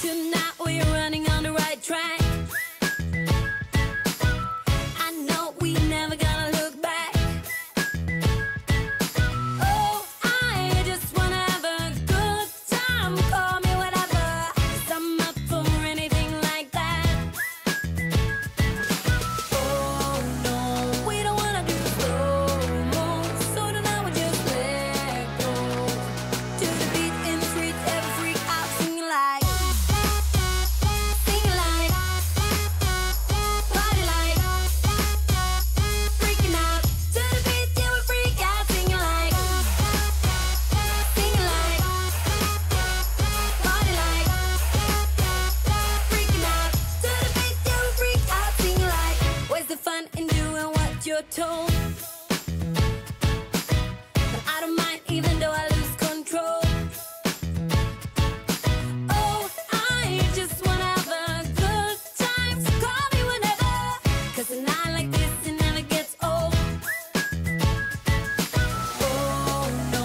Tonight we're running on the right track. I know we never gonna look back. Oh, I just wanna have a good time. Call me whatever, 'cause I'm up for anything like that. Oh no, we don't wanna do slow-mo, so tonight we just let go. To the beat in the street, every freak out singing like, party like, freaking out. To the beat, yeah, we freak out singing like, party like, freaking out. To the beat, yeah, we freak out singing like. Where's the fun in doing what you're told? But I don't mind even though I lose control. Oh, I just wanna have a good time. So call me whenever, 'cause a night like this, it never gets old. Oh no,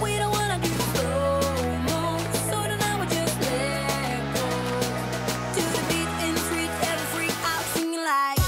we don't wanna do slow-mo, so tonight we just let go. To the beat in the street, every freak out singing like,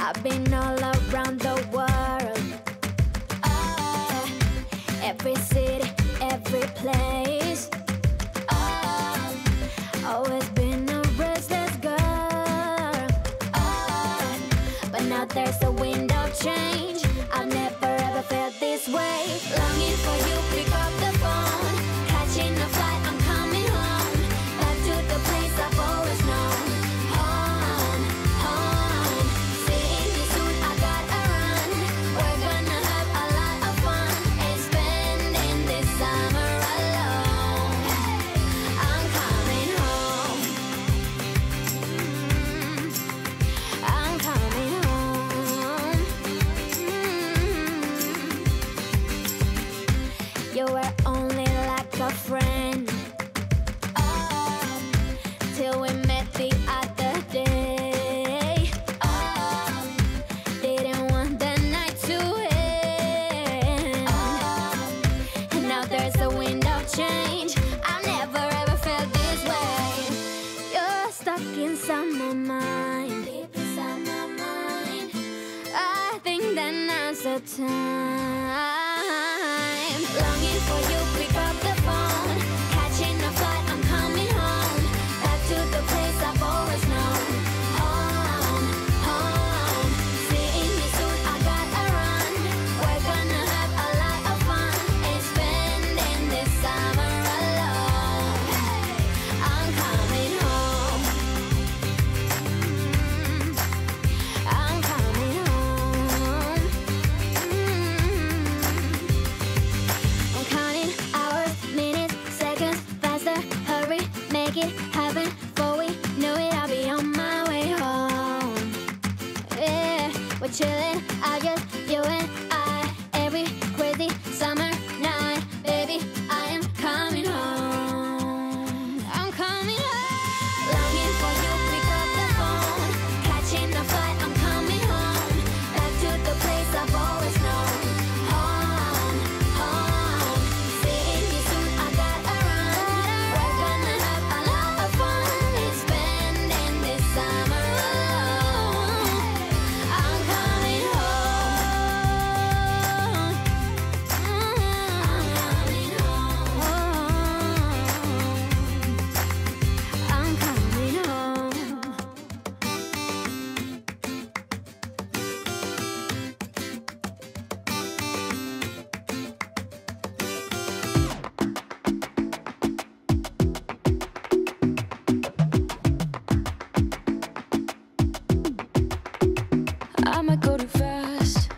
I've been all around the world. Every city, every place. Always been a restless girl. But now there's a wind of change. I've never ever felt this way. Longing for you, pick up the phone. Catching a flight, I'm coming home. Back to the place I've always known. Home, home. Seeing you soon, I gotta run. We're gonna have a lot of fun and spending this summer alone. I'm coming home. I'm coming home. You were only like a friend till we met the other day. Didn't want the night to end. And now there's a wind of change. I've never ever felt this way. You're stuck inside my mind, deep inside my mind. I think that now's the time. Longing for you, pick up the phone. Catching a flight, I'm coming home. Back to the place I've always known. Home, home. Seeing you soon, I gotta run. We're gonna have a lot of fun and spending this summer alone. I'm coming home. I'm coming home. I'm counting hours, minutes, seconds, faster. Hurry, make it happen. Before we know it, I'll be on my way home. Yeah, we're chilling, I just, you and I. Every crazy summer night, baby, I am coming home. I'm coming home. Longing for you, pick up the phone. Catching a flight, I'm coming home. Back to the place I've always known. Home, home. Seeing you soon, I gotta run. We're gonna have a lot of fun and spending this summer alone. I'm coming home. I'm coming home. I'm coming home. I might go too fast.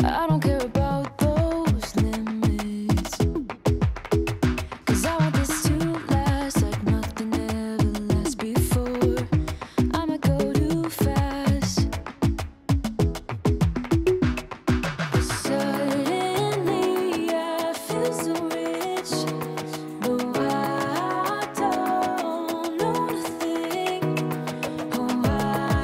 I don't care about those limits. 'Cause I want this to last like nothing ever lasts before. I might go too fast. But suddenly I feel so rich. No, I don't know nothing. Oh, I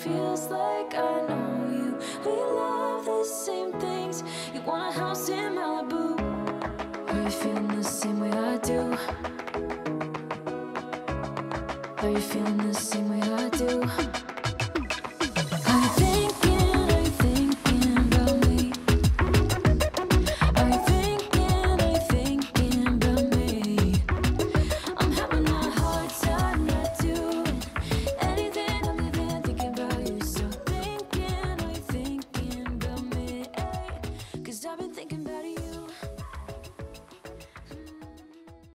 feels like I know you. We love the same things. You want a house in Malibu. Are you feeling the same way I do? Are you feeling the same way I do?